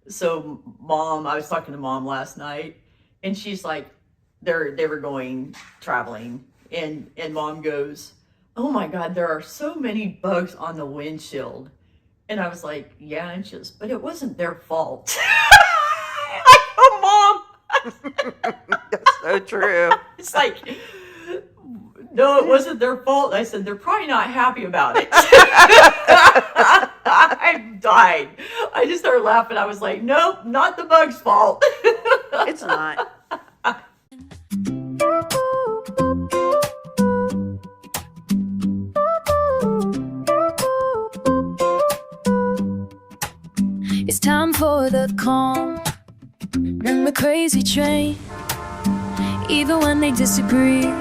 So mom, I was talking to mom last night, and she's like, they were going traveling, and mom goes, "Oh my God, there are so many bugs on the windshield." And I was like, "Yeah," and she goes, "But it wasn't their fault." I go, "Mom." That's so true. It's like, no, it wasn't their fault. I said, they're probably not happy about it. I died. I just started laughing. I was like, nope, not the bug's fault. It's not. It's time for the calm and the crazy train. Even when they disagree,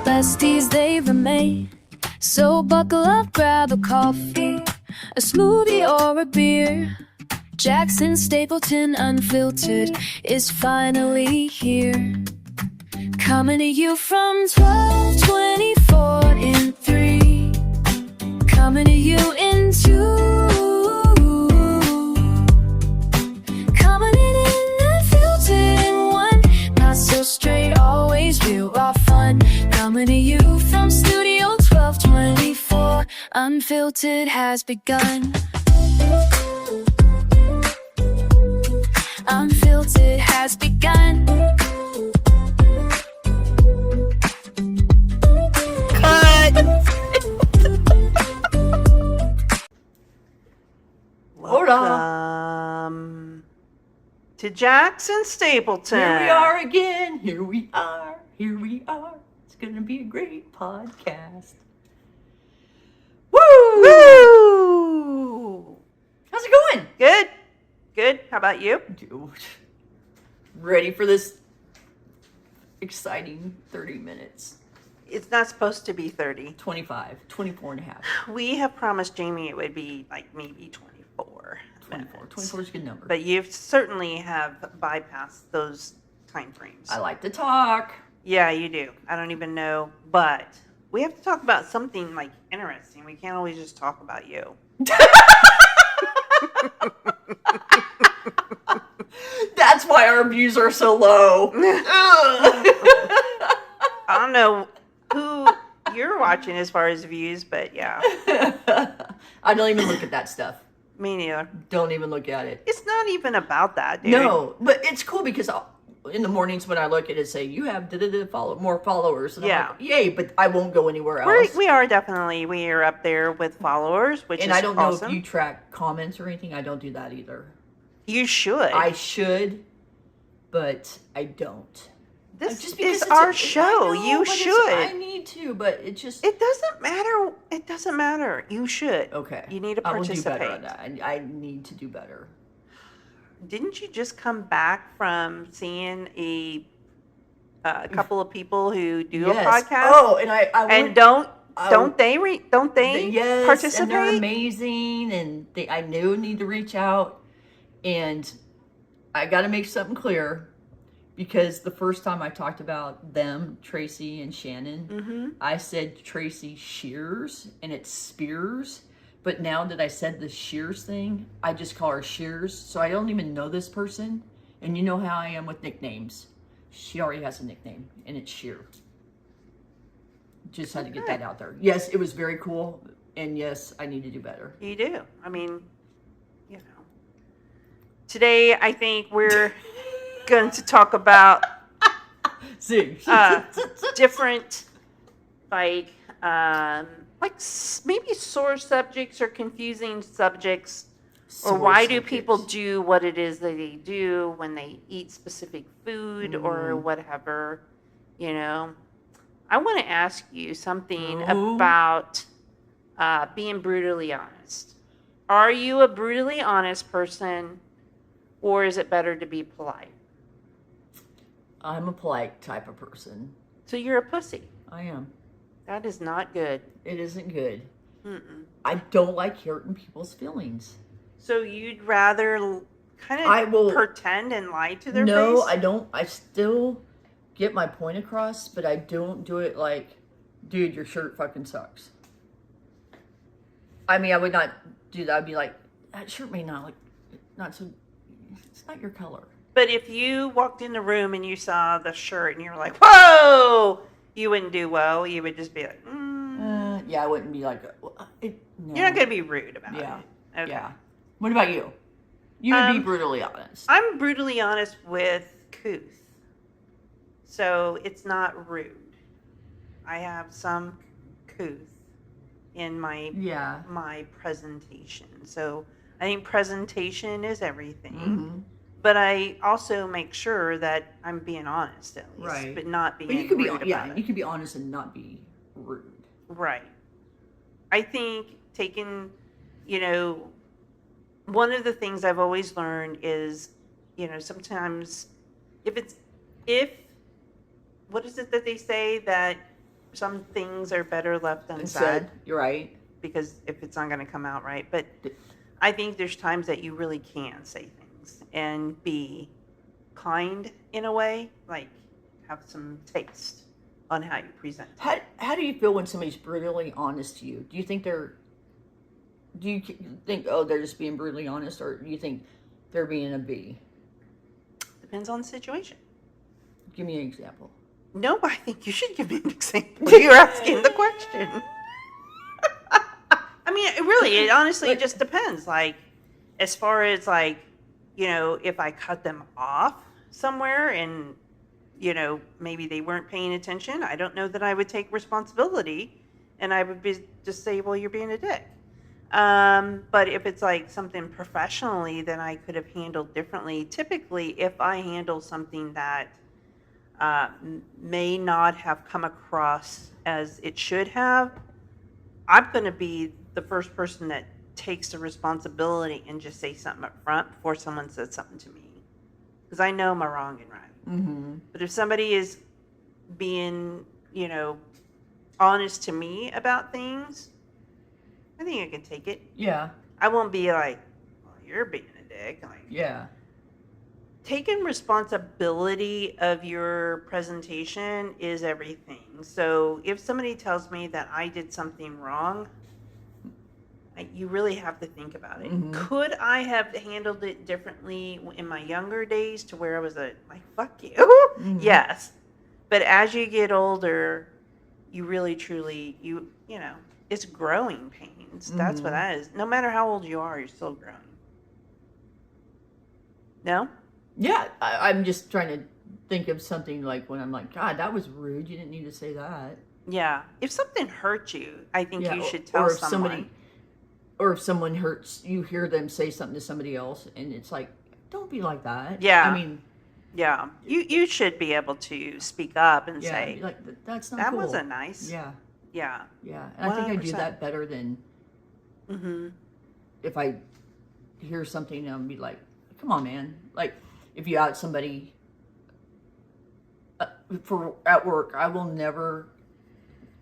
besties they remain. So buckle up, grab a coffee, a smoothie or a beer. Jax and Stapleton Unfiltered is finally here. Coming to you from 1224 in 3. Coming to you in 2. Coming in unfiltered in 1. Not so straight, always real raw fun. Coming to you from Studio 1224. Unfiltered has begun. Unfiltered has begun. Welcome to Jax and Stapleton. Here we are again. Here we are. Here we are. It's going to be a great podcast. Woo! Woo! How's it going? Good. Good. How about you? Dude, ready for this exciting 30 minutes. It's not supposed to be 30. 25, 24 and a half. We have promised Jamie it would be like maybe 24. 24. 24 is a good number. But you certainly have bypassed those time frames. I like to talk. Yeah, you do. I don't even know. But we have to talk about something like interesting. We can't always just talk about you. That's why our views are so low. I don't know who you're watching as far as views, but yeah. I don't even look at that stuff. Me neither. Don't even look at it. It's not even about that, dude. No, but it's cool because in the mornings when I look at it, say you have more followers. And Yeah. I'm like, yay! But I won't go anywhere else. We are definitely up there with followers, which and is I don't know awesome. if you track comments or anything. I don't do that either. You should. I should, but I don't. This Just because is it's our I show. know, You but should. I need to, but it just. It doesn't matter. It doesn't matter. You should. Okay. You need to I will participate. do better on that. I need to do better. Didn't you just come back from seeing a couple of people who do a podcast? Oh, and I and went, don't they yes, participate? and they're amazing, and I knew need to reach out, and I got to make something clear, because the first time I talked about them, Tracy and Shannon, I said Tracy Shears, and it's Spears. But now that I said the Shears thing, I just call her Shears. So I don't even know this person. And you know how I am with nicknames. She already has a nickname, and it's Shear. Just had to get that out there. Yes, it was very cool. And yes, I need to do better. You do. I mean, you know. Today, I think we're going to talk about different, like maybe sore subjects or confusing subjects, or why do people do what it is that they do when they eat specific food or whatever, you know. I want to ask you something about being brutally honest. Are you a brutally honest person, or is it better to be polite? I'm a polite type of person. So you're a pussy. I am. That is not good. It isn't good. Mm-mm. I don't like hurting people's feelings. So you'd rather kind of pretend and lie to their face? No, I don't. I still get my point across, but I don't do it like, dude, your shirt fucking sucks. I mean, I would not do that. I'd be like, that shirt may not so, it's not your color. But if you walked in the room and you saw the shirt and you're like, whoa, you wouldn't do well. You would just be like, Yeah, I wouldn't be like, no. You're not going to be rude about Yeah. it. Okay. Yeah. What about you? You would be brutally honest. I'm brutally honest with couth. So it's not rude. I have some couth in my presentation. So I think presentation is everything. Mm-hmm. But I also make sure that I'm being honest at least, Right. but not being But you could rude be, about it. you could be honest and not be rude. Right. I think taking, one of the things I've always learned is, sometimes what is it that they say, that some things are better left unsaid? You're right. Because if it's not going to come out right. But I think there's times that you really can say things and be kind in a way, like have some taste on how you present. How do you feel when somebody's brutally honest to you? Do you think they're just being brutally honest, or do you think they're being a B? Depends on the situation. Give me an example. No, I think you should give me an example. You're asking the question. I mean, it honestly just depends. Like, as far as if I cut them off somewhere and, maybe they weren't paying attention, I don't know that I would take responsibility and I would just say, well, you're being a dick. But if it's like something professionally, then I could have handled differently. Typically, if I handle something that may not have come across as it should have, I'm going to be the first person that takes the responsibility and just say something up front before someone says something to me. Because I know my wrong and right. Mm-hmm. But if somebody is being, honest to me about things, I think I can take it. Yeah. I won't be like, well, you're being a dick. Like, yeah. Taking responsibility of your presentation is everything. So if somebody tells me that I did something wrong, you really have to think about it. Mm-hmm. Could I have handled it differently in my younger days to where I was like, fuck you? Mm-hmm. Yes. But as you get older, you really, truly, it's growing pains. Mm-hmm. That's what that is. No matter how old you are, you're still growing. No? Yeah, I'm just trying to think of something like when I'm like, God, that was rude. You didn't need to say that. Yeah. If something hurt you, I think you should tell someone. Or if someone hurts, you hear them say something to somebody else, and it's like, don't be like that. Yeah. I mean. Yeah. You should be able to speak up and say, like, that's not that cool. wasn't nice. Yeah. Yeah. Yeah. And 100%. I think I do that better than if I hear something and I'll be like, come on, man. Like, if you out somebody at work, I will never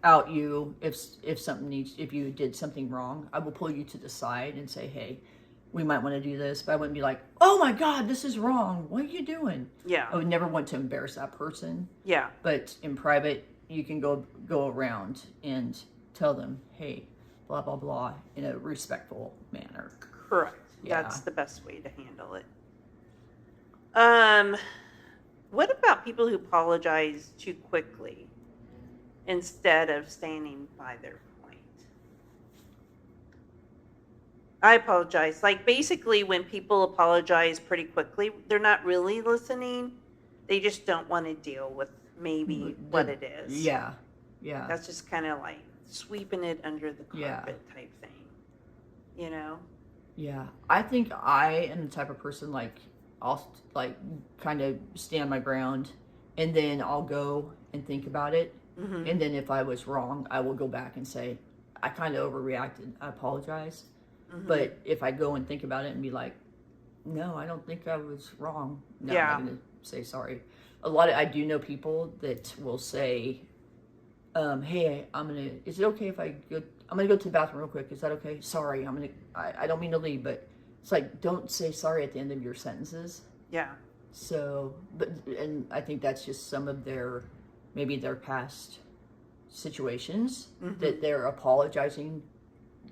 out you if you did something wrong. I will pull you to the side and say, hey, we might want to do this, but I wouldn't be like, oh my God, this is wrong. What are you doing? Yeah. I would never want to embarrass that person. Yeah. But in private, you can go around and tell them, hey, blah, blah, blah, in a respectful manner. Correct. Yeah. That's the best way to handle it. What about people who apologize too quickly instead of standing by their point? I apologize. Like, basically, when people apologize pretty quickly, they're not really listening. They just don't want to deal with maybe what it is. Yeah. Yeah. That's just kind of like sweeping it under the carpet type thing. Yeah. I think I am the type of person, like, I'll like kind of stand my ground, and then I'll go and think about it. Mm-hmm. And then if I was wrong, I will go back and say, I kind of overreacted. I apologize. Mm-hmm. But if I go and think about it and be like, no, I don't think I was wrong. No, I'm going to say sorry. I do know people that will say, hey, is it okay if I'm going to go to the bathroom real quick. Is that okay? Sorry. I don't mean to leave, but it's like, don't say sorry at the end of your sentences. Yeah. So, and I think that's just some of their past situations that they're apologizing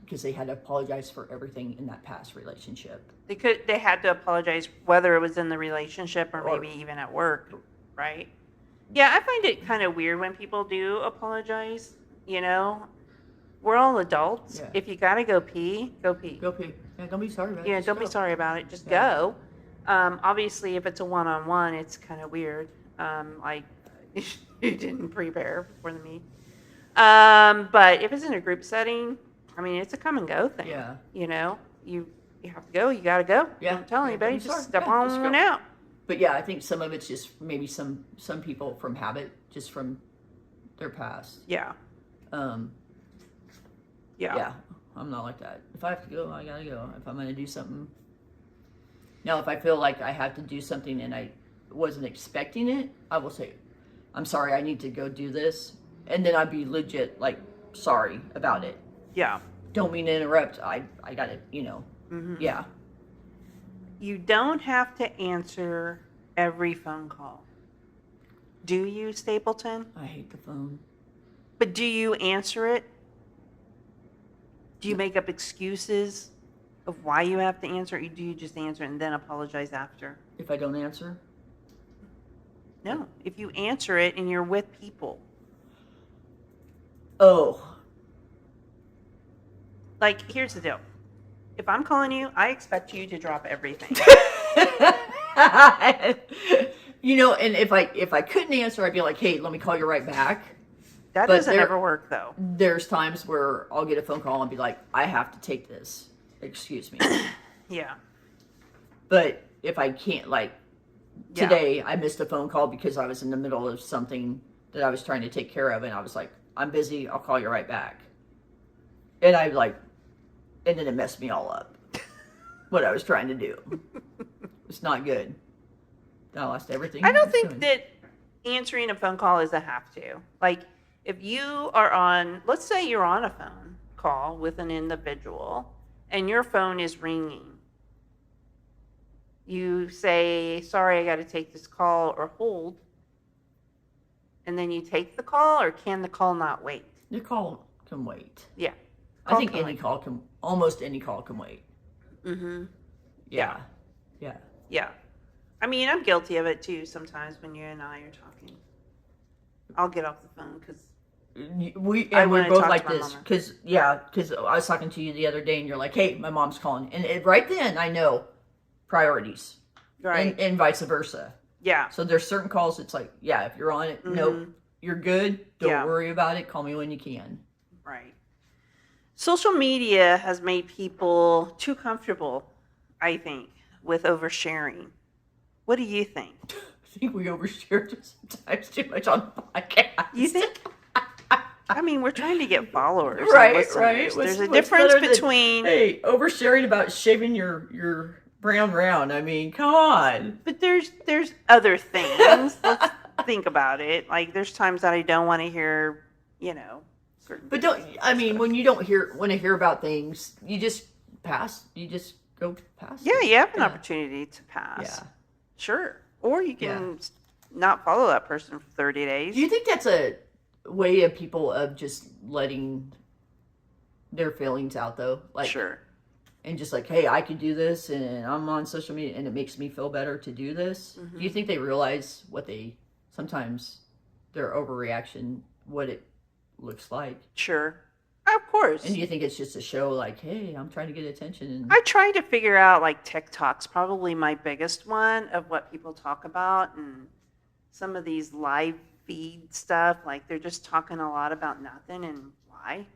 because they had to apologize for everything in that past relationship. They had to apologize whether it was in the relationship or maybe even at work, right? Yeah, I find it kind of weird when people do apologize, you know? We're all adults. Yeah. If you got to go pee, go pee. Go pee. Yeah, don't be sorry about it. Yeah, Just don't be go. sorry about it. Just Yeah. go. Obviously, if it's a one-on-one, it's kind of weird. Like, you didn't prepare for the meet. But if it's in a group setting, I mean, it's a come and go thing. Yeah. You know, you have to go. You got to go. Yeah. Don't tell Yeah, anybody. don't be Just sorry. step Yeah, just on go. out. But yeah, I think some of it's just maybe some people from habit, just from their past. Yeah. Yeah, I'm not like that. If I have to go, I gotta go. If I'm gonna do something. Now, if I feel like I have to do something and I wasn't expecting it, I will say, I'm sorry, I need to go do this. And then I'd be legit, like, sorry about it. Yeah. Don't mean to interrupt. I gotta, yeah. You don't have to answer every phone call. Do you, Stapleton? I hate the phone. But do you answer it? Do you make up excuses of why you have to answer, or do you just answer and then apologize after? If I don't answer? No. If you answer it and you're with people. Oh. Like, here's the deal. If I'm calling you, I expect you to drop everything. And if I couldn't answer, I'd be like, hey, let me call you right back. That But doesn't ever work, though. There's times where I'll get a phone call and be like, I have to take this. Excuse me. Yeah. But if I can't, like, Yeah. today I missed a phone call because I was in the middle of something that I was trying to take care of, and I was like, I'm busy, I'll call you right back. And and then it messed me all up. What I was trying to do. It's not good. I lost everything. I don't think that answering a phone call is a have to. Like, if you are on, let's say you're on a phone call with an individual and your phone is ringing. You say, sorry, I got to take this call, or hold. And then you take the call, or can the call not wait? The call can wait. Yeah. I think almost any call can wait. Mm-hmm. Yeah. Yeah. I mean, I'm guilty of it too sometimes when you and I are talking. I'll get off the phone because We're wanna both talk like to my this mama. because I was talking to you the other day and you're like, hey, my mom's calling, and right then I know priorities, right. and vice versa. Yeah. So there's certain calls it's like, yeah, if you're on it, nope, you're good, don't Yeah. worry about it, call me when you can. Right. Social media has made people too comfortable, I think, with oversharing. What do you think? I think we overshare just sometimes too much on the podcast. You think? I mean, we're trying to get followers. and Right. listeners. What's There's a difference better than, between. hey, oversharing about shaving your brown round. I mean, come on. But there's other things. Let's think about it. Like, there's times that I don't want to hear, certain. But when you don't want to hear about things, you just pass. You just go past. Yeah, it. you have an opportunity to pass. Yeah. Sure. Or you can not follow that person for 30 days. Do you think that's a way of people of just letting their feelings out, though? Like, Sure. And just like, hey, I could do this, and I'm on social media, and it makes me feel better to do this. Mm-hmm. Do you think they realize sometimes their overreaction, what it looks like? Sure. Of course. And do you think it's just a show like, hey, I'm trying to get attention? And I try to figure out, like, TikTok's probably my biggest one of what people talk about, and some of these live feed stuff, like, they're just talking a lot about nothing and why.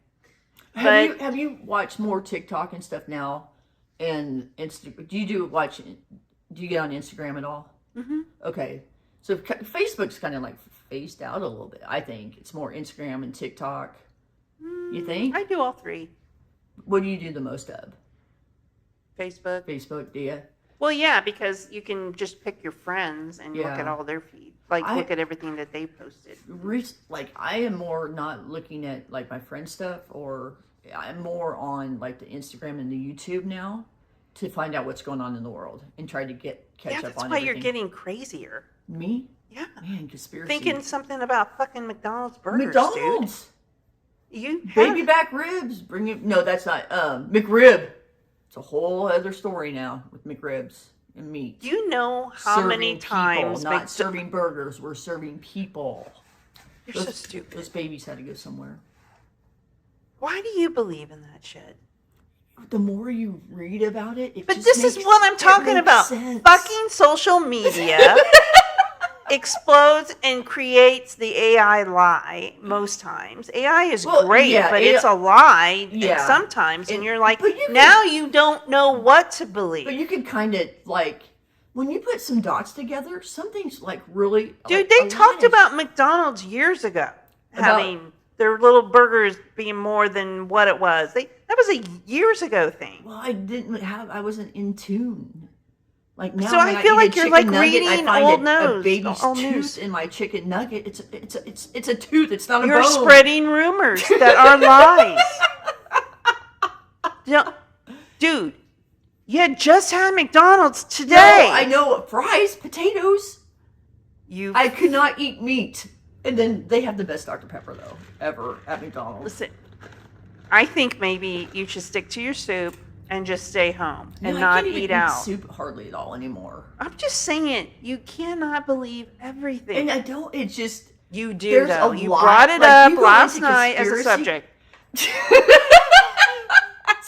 have you watched more TikTok and stuff now? And do you get on Instagram at all? Mm-hmm. Okay, so Facebook's kind of like phased out a little bit. I think it's more Instagram and TikTok. You think? I do all three. What do you do the most of? Facebook. Facebook, do you? Well, yeah, because you can just pick your friends and look at all their feed. Like, look at everything that they posted. Like, I am more not looking at, like, my friend stuff, or I'm more on, like, the Instagram and the YouTube now to find out what's going on in the world and try to catch up on everything. That's why you're getting crazier. Me? Yeah. Man, conspiracy. Thinking something about fucking McDonald's burgers, McDonald's? dude. Baby back ribs. Bring it. No, that's not. McRib. It's a whole other story now with McRibs and meat. Do you know how many times... People, not serving burgers. We're serving people. You're so stupid. Those babies had to go somewhere. Why do you believe in that shit? The more you read about it, but this is what I'm talking about. Sense. Fucking social media explodes and creates the AI lie most times. AI is great, but it's a lie sometimes, and you're like, now you don't know what to believe. But you can kind of like, when you put some dots together, something's like really... Dude, they talked about McDonald's years ago, having their little burgers being more than what it was. That was a years ago thing. Well, I wasn't in tune. Like now, so I feel like you're like reading old news. A baby's tooth in my chicken nugget. It's a tooth. It's not a bone. You're spreading rumors that are lies. Dude, you had just had McDonald's today. No, I know. Fries, potatoes. I could not eat meat. And then they have the best Dr. Pepper though ever at McDonald's. Listen, I think maybe you should stick to your soup and just stay home and not eat out. I can't even eat soup hardly at all anymore. I'm just saying, you cannot believe everything. And I don't. It's just you do though. You brought it up last night as a subject. So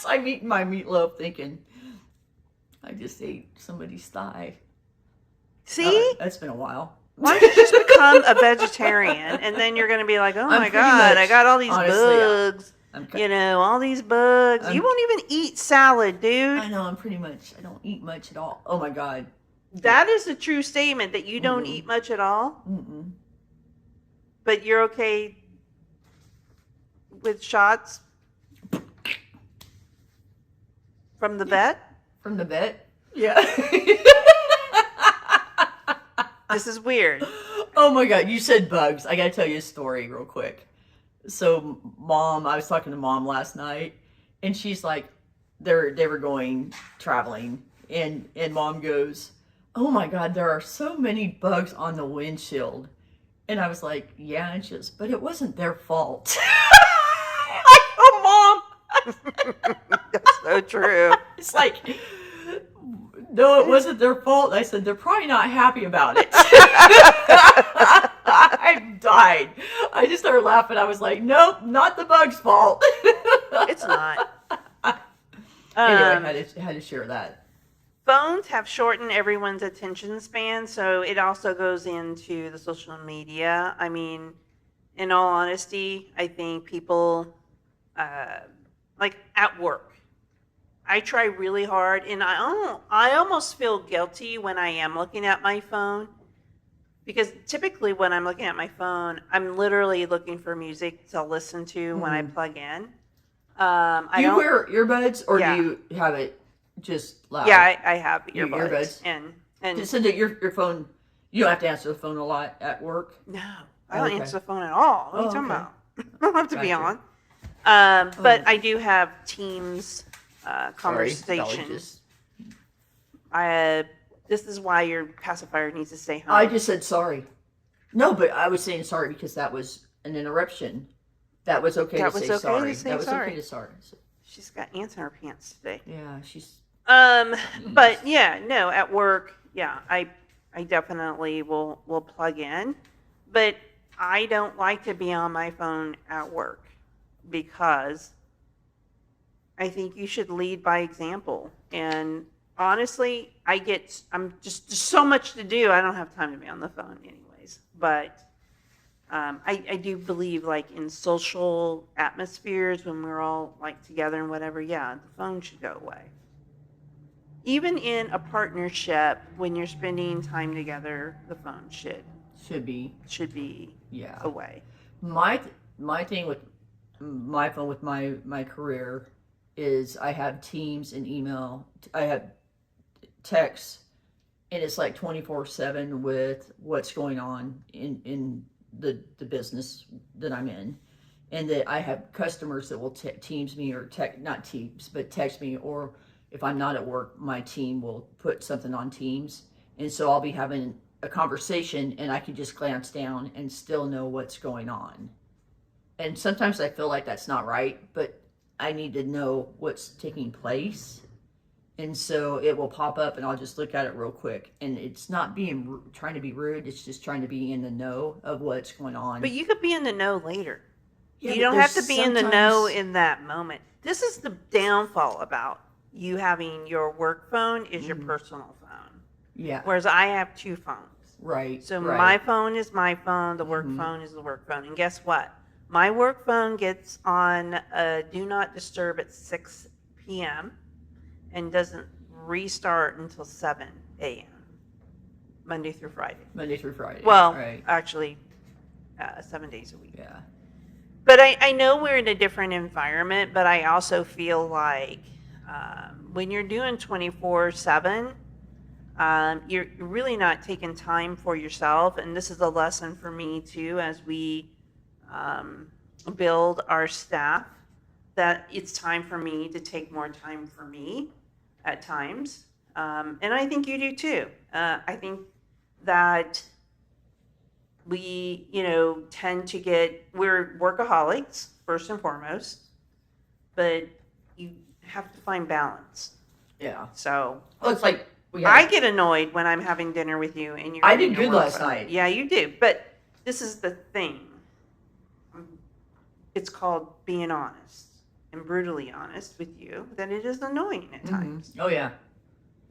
I'm eating my meatloaf, thinking I just ate somebody's thigh. See, that's been a while. Why don't you just become a vegetarian, and then you're going to be like, oh my God, I got all these bugs. All these bugs. You won't even eat salad, dude. I know, I don't eat much at all. Oh my God. That is a true statement, that you don't eat much at all? Mm-mm. But you're okay with shots? From the vet? From the vet? Yeah. This is weird. Oh my God, you said bugs. I gotta tell you a story real quick. So I was talking to Mom last night, and she's like, they were going traveling, and Mom goes, oh my God, there are so many bugs on the windshield. And I was like, yeah, and she goes, but it wasn't their fault. Oh, Mom. That's so true. It's like, no, it wasn't their fault. I said, they're probably not happy about it. I died. I just started laughing. I was like, nope, not the bug's fault. It's not. Anyway, I had to share that. Phones have shortened everyone's attention span, so it also goes into the social media. I mean, in all honesty, I think people, like at work, I try really hard, and I almost feel guilty when I am looking at my phone, because typically when I'm looking at my phone, I'm literally looking for music to listen to when I plug in. Do you wear earbuds, or do you have it just loud? Yeah, I have earbuds. And so that your phone, you don't have to answer the phone a lot at work? No, I don't answer the phone at all. What are you talking about? I don't have to be on. But I do have Teams conversations. This is why your pacifier needs to stay home. I just said sorry. No, but I was saying sorry because that was an interruption. That was okay to say sorry. That was okay to sorry. She's got ants in her pants today. Yeah, she's. But yeah, no, at work, yeah, I definitely will plug in, but I don't like to be on my phone at work because I think you should lead by example. And honestly, I'm just so much to do. I don't have time to be on the phone anyways. But I do believe, like, in social atmospheres when we're all like together and whatever, yeah, the phone should go away. Even in a partnership, when you're spending time together, the phone should be away. My thing with my phone with my career is I have Teams and email. I have text, and it's like 24/7 with what's going on in the business that I'm in, and that I have customers that will Teams me or not Teams, but text me, or if I'm not at work, my team will put something on Teams, and so I'll be having a conversation, and I can just glance down and still know what's going on. and sometimes I feel like that's not right, but I need to know what's taking place. And so it will pop up and I'll just look at it real quick. And it's not trying to be rude. It's just trying to be in the know of what's going on. But you could be in the know later. Yeah, you but don't have to there's be in the know sometimes- in that moment. This is the downfall about you having your work phone is your personal phone. Yeah. Whereas I have 2 phones. Right. So right. my phone is my phone, the work phone is the work phone. And guess what? My work phone gets on do not disturb at 6 p.m. and doesn't restart until 7 a.m. Monday through Friday. Monday through Friday. Well, right. actually, 7 days a week. Yeah. But I know we're in a different environment, but I also feel like when you're doing 24/7, you're really not taking time for yourself. And this is a lesson for me too, as we build our staff, that it's time for me to take more time for me at times. And I think you do too. I think that we, tend to we're workaholics first and foremost, but you have to find balance. Yeah. So Well, it's like I get annoyed when I'm having dinner with you and you're. I doing did your good work last phone. night. Yeah, you do. But this is the thing. It's called being honest and brutally honest with you. That it is annoying at times. Oh yeah.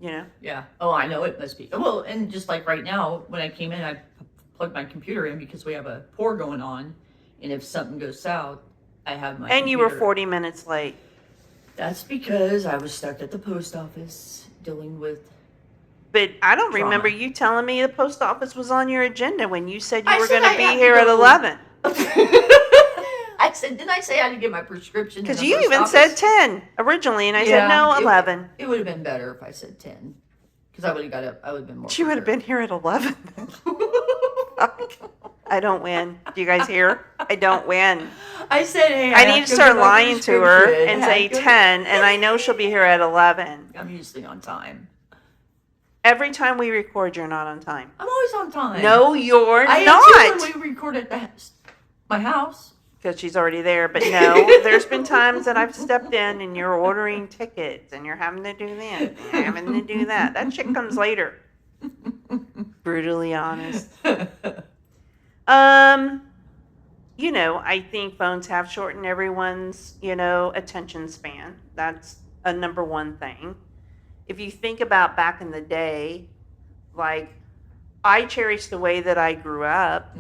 Yeah. Oh, I know it must be. Well, and just like right now, when I came in, I plugged my computer in because we have a pour going on, and if something goes south, I have my. And you were computer. 40 minutes late. That's because I was stuck at the post office dealing with. But I don't Drama. remember you telling me the post office was on your agenda when you said you I were said going I to be had to here at go- 11. I said, didn't I say I had to get my prescription? Because in the you post even office? said 10 originally, and I said, no, 11. It would have been better if I said 10, because I would have got up. I would have been more. She would have prepared. been here at 11. I don't win. Do you guys hear? I don't win. I said, hey, I have need to go start get my lying to her prescription. and I say have to go- 10, and I know she'll be here at 11. I'm usually on time. Every time we record, you're not on time. I'm always on time. No, you're I am not. too when we record at my house. Because she's already there. But no, there's been times that I've stepped in and you're ordering tickets and you're having to do this and you're having to do that. That shit comes later. Brutally honest. I think phones have shortened everyone's, attention span. That's a number one thing. If you think about back in the day, like, I cherish the way that I grew up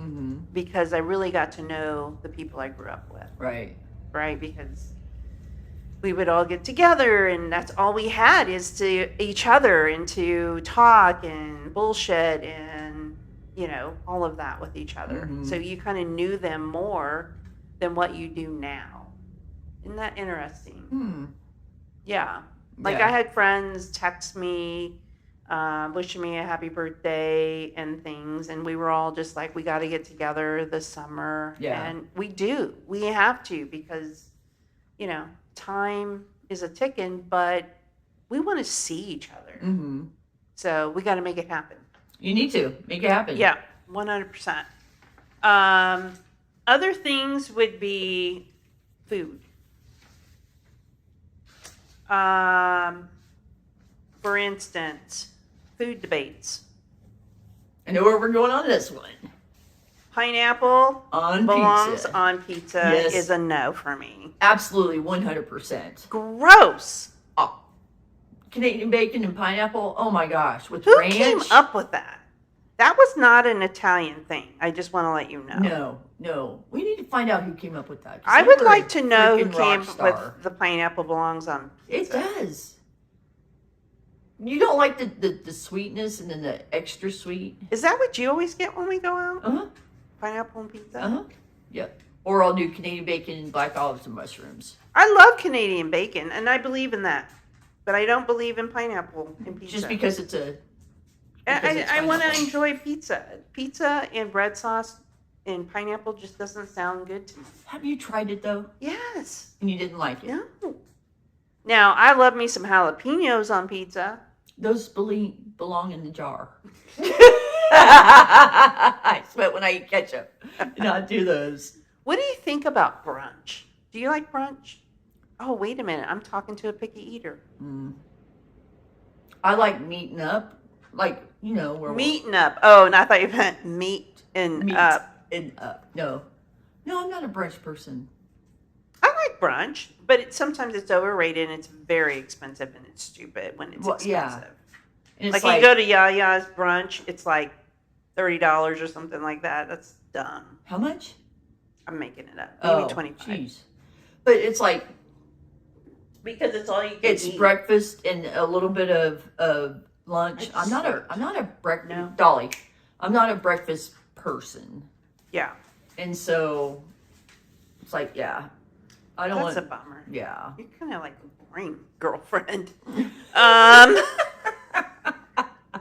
because I really got to know the people I grew up with, Right. right? Because we would all get together and that's all we had is to each other and to talk and bullshit and, all of that with each other. So you kind of knew them more than what you do now. Isn't that interesting? Yeah. Like Yeah. I had friends text me, wishing me a happy birthday and things. And we were all just like, we got to get together this summer. Yeah. And we do. We have to because, time is a ticking, but we want to see each other. So we got to make it happen. You need to make it happen. Yeah, 100%. Other things would be food. For instance, food debates. I know where we're going on this one. Pineapple On belongs pizza. on pizza Yes. is a no for me. Absolutely, 100%. Gross. Oh, Canadian bacon and pineapple. Oh my gosh, with Who ranch. came up with that? That was not an Italian thing. I just want to let you know. No. We need to find out who came up with that. 'cause I they would were like a to know who freaking came rock star. with the pineapple belongs on It pizza. does. You don't like the sweetness and then the extra sweet? Is that what you always get when we go out? Uh-huh. Pineapple and pizza? Uh-huh. Yep. Or I'll do Canadian bacon and black olives and mushrooms. I love Canadian bacon, and I believe in that. But I don't believe in pineapple in pizza. Just because it's a... because it's I want to pineapple. enjoy pizza. Pizza and bread sauce and pineapple just doesn't sound good to me. Have you tried it, though? Yes. And you didn't like it? No. Now, I love me some jalapenos on pizza. Those belong in the jar. I sweat when I eat ketchup. Do not do those. What do you think about brunch? Do you like brunch? Oh, wait a minute. I'm talking to a picky eater. I like meeting up, like, you know, where Meeting up. Oh, and I thought you meant meat and meet up. and up. No, I'm not a brunch person. I like brunch, but sometimes it's overrated and it's very expensive and it's stupid when it's expensive. Yeah. And Like, it's you go to Yaya's brunch, it's like $30 or something like that. That's dumb. how much? I'm making it up. Maybe Oh, 25. jeez. But it's like, Because it's all you can it's eat. breakfast and a little bit of lunch. I'm not a breakfast No. Dolly. I'm not a breakfast person. Yeah. And so it's like, yeah. I don't That's a want bummer. yeah. You're kind of like a boring girlfriend.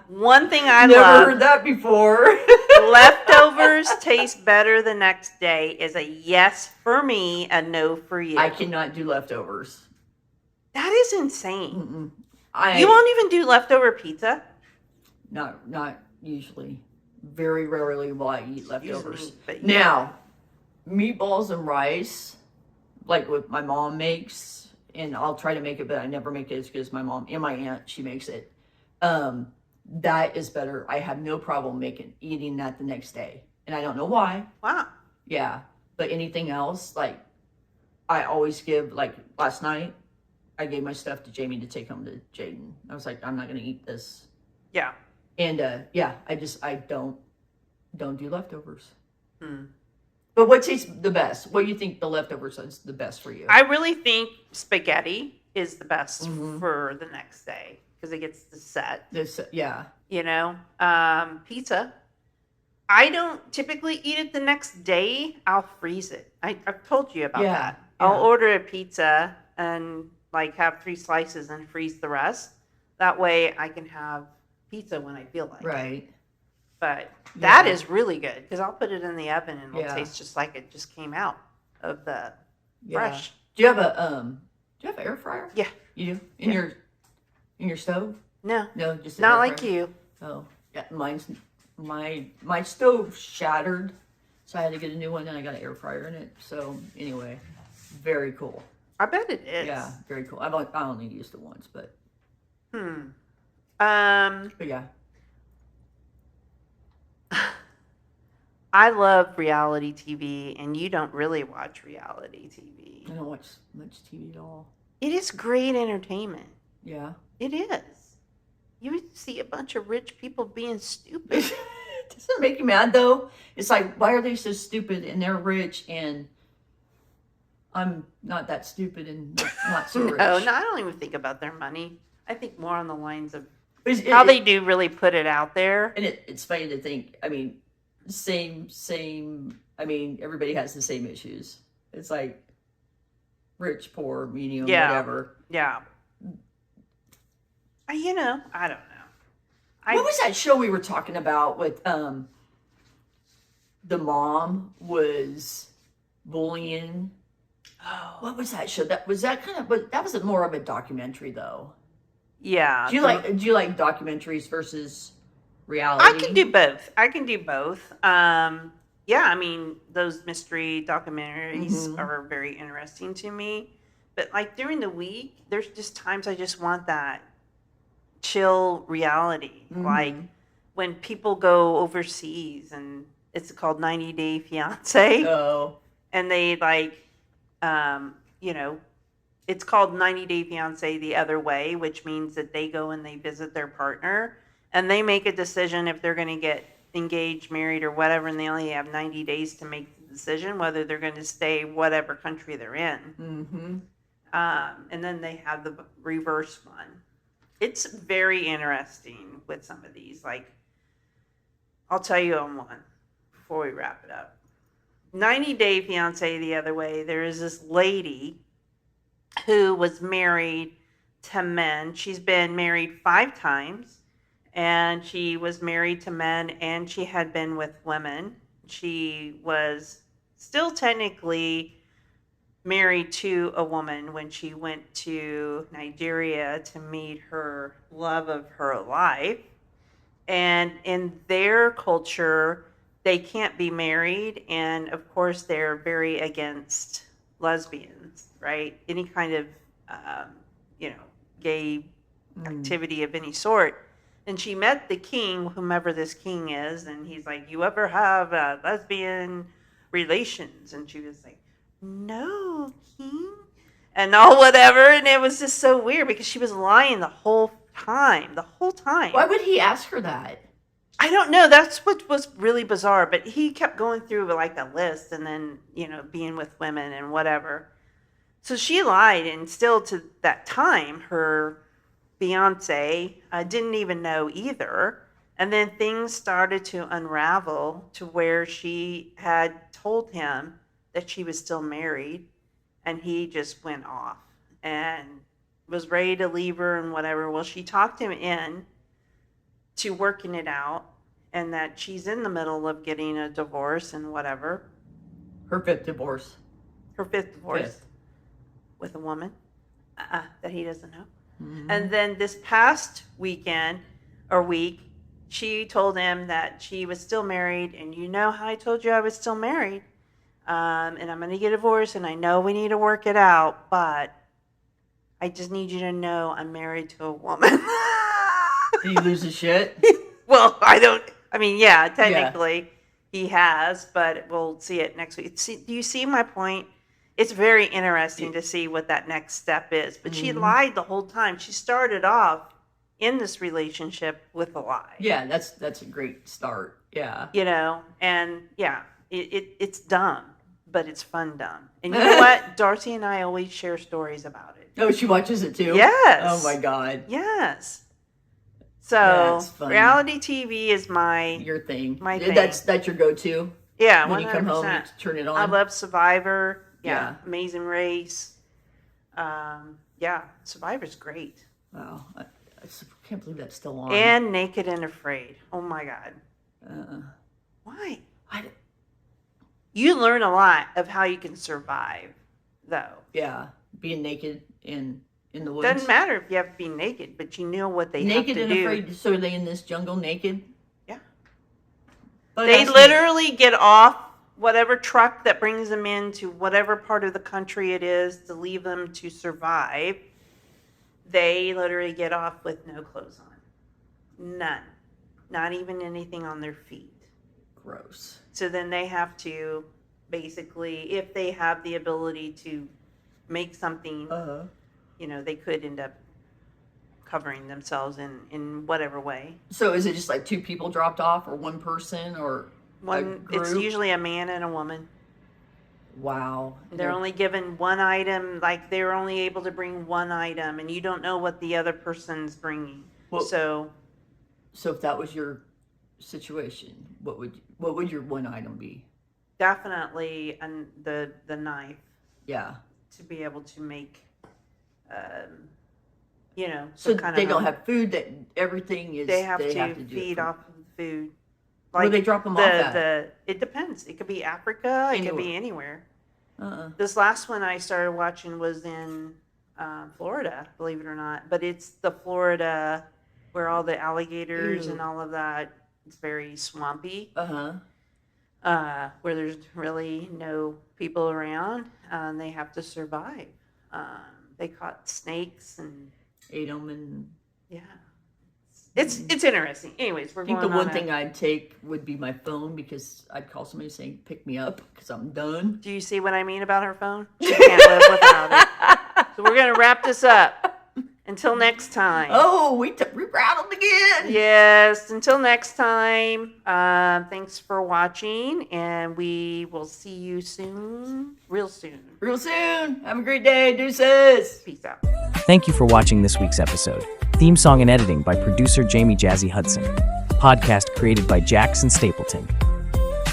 One thing I Never love, heard that before. leftovers taste better the next day is a yes for me, a no for you. I cannot do leftovers. That is insane. Mm-mm. You won't even do leftover pizza? Not usually. Very rarely will I eat leftovers. Usually, but yeah. Now, meatballs and rice, like what my mom makes, and I'll try to make it, but I never make it as good as my mom and my aunt. She makes it. That is better. I have no problem eating that the next day, and I don't know why. Wow. Yeah, but anything else, like I always give. Like last night, I gave my stuff to Jamie to take home to Jaden. I was like, I'm not gonna eat this. Yeah. And yeah, I don't do leftovers. Hmm. But what tastes the best? What do you think the leftovers is the best for you? I really think spaghetti is the best Mhm. for the next day because it gets the set. Yeah. You know, pizza. I don't typically eat it the next day. I'll freeze it. I've told you about Yeah, that. yeah. I'll order a pizza and like have 3 slices and freeze the rest. That way I can have pizza when I feel like it. Right. But that Yeah. is really good because I'll put it in the oven and it'll Yeah. taste just like it just came out of the Yeah. fresh. Do you have an air fryer? Yeah. You do? In your stove? No, No, just an not air like fryer? you. Oh, yeah. My stove shattered, so I had to get a new one, and I got an air fryer in it. So anyway, very cool. I bet it is. Yeah, very cool. I only used it once, but yeah. I love reality TV, and you don't really watch reality TV. I don't watch much TV at all. It is great entertainment. Yeah. It is. You see a bunch of rich people being stupid. Doesn't it make you mad though? It's like, why are they so stupid and they're rich and I'm not that stupid and not so rich? No, I don't even think about their money. I think more on the lines of But how they do really put it out there. And it's funny to think, I mean, same, I mean, everybody has the same issues. It's like rich, poor, medium, Yeah. whatever. Yeah. I don't know. What was that show we were talking about with the mom was bullying? Oh. What was that show? That was more of a documentary though. Yeah. Do you like documentaries versus reality? I can do both. Yeah, I mean, those mystery documentaries Mhm. are very interesting to me. But like during the week, there's just times I just want that chill reality. Mhm. Like when people go overseas and it's called 90 Day Fiance. Oh. And they it's called 90 Day Fiance the other way, which means that they go and they visit their partner and they make a decision if they're going to get engaged, married, or whatever, and they only have 90 days to make the decision whether they're going to stay whatever country they're in. Mm-hmm. And then they have the reverse one. It's very interesting with some of these. Like, I'll tell you on one before we wrap it up. 90 Day Fiance the other way, there is this lady who was married to men. She's been married 5 times, and she was married to men, and she had been with women. She was still technically married to a woman when she went to Nigeria to meet her love of her life. And in their culture, they can't be married, and of course they're very against lesbians, right? Any kind of gay activity of any sort. And she met the king, whomever this king is, and he's like, "You ever have lesbian relations?" And she was like, "No, king," and all whatever. And it was just so weird because she was lying the whole time. Why would he ask her that? I don't know. That's what was really bizarre. But he kept going through like a list, and then being with women and whatever. So she lied, and still to that time, her fiance didn't even know either. And then things started to unravel to where she had told him that she was still married, and he just went off and was ready to leave her and whatever. Well, she talked him in to working it out, and that she's in the middle of getting a divorce and whatever. Her fifth divorce. With a woman that he doesn't know. Mm-hmm. And then this past week, she told him that she was still married, and how I told you I was still married, and I'm going to get a divorce, and I know we need to work it out, but I just need you to know I'm married to a woman. Did he lose his shit? Well, technically he has, but we'll see it next week. Do you see my point? It's very interesting to see what that next step is. But she lied the whole time. She started off in this relationship with a lie. Yeah, that's a great start. Yeah. It's dumb, but it's fun dumb. And you know what? Darcy and I always share stories about it. Oh, she watches it too? Yes. Oh my God. Yes. So yeah, reality TV is your thing. My thing. That's your go-to. Yeah, when 100%. you come home, you turn it on. I love Survivor. Yeah. Amazing Race. Survivor's great. Wow, I can't believe that's still on. And Naked and Afraid. Oh my God. Why? You learn a lot of how you can survive, though. Yeah, being naked in the woods. Doesn't matter if you have to be naked, but you know what they have to do. Naked and afraid. So are they in this jungle naked? Yeah. But they literally get off whatever truck that brings them into whatever part of the country it is to leave them to survive. They literally get off with no clothes on. None. Not even anything on their feet. Gross. So then they have to basically, if they have the ability to make something, they could end up covering themselves in whatever way. So is it just like two people dropped off, or one person, or one? It's usually a man and a woman. Wow. They're only given one item, like they're only able to bring one item, and you don't know what the other person's bringing. Well, so if that was your situation, what would your one item be? Definitely the knife. Yeah. To be able to make, so they don't have food. That everything is. They have to feed off of the food. Where they drop them off at? It depends. It could be Africa. It could be anywhere. This last one I started watching was in Florida, believe it or not. But it's the Florida where all the alligators and all of that. It's very swampy. Where there's really no people around, and they have to survive. They caught snakes and ate them, and it's interesting. Anyways, I think the one thing I'd take would be my phone, because I'd call somebody saying, "Pick me up," because I'm done. Do you see what I mean about her phone? She can't live without it. So we're gonna wrap this up. Until next time. Oh, we rattled again. Yes. Until next time. Thanks for watching, and we will see you soon. Real soon. Have a great day. Deuces. Peace out. Thank you for watching this week's episode. Theme song and editing by producer Jamie Jazzy Hudson. Podcast created by Jax and Stapleton.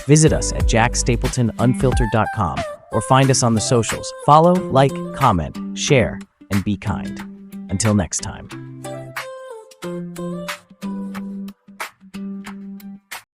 Visit us at jackstapletonunfiltered.com or find us on the socials. Follow, like, comment, share, and be kind. Until next time.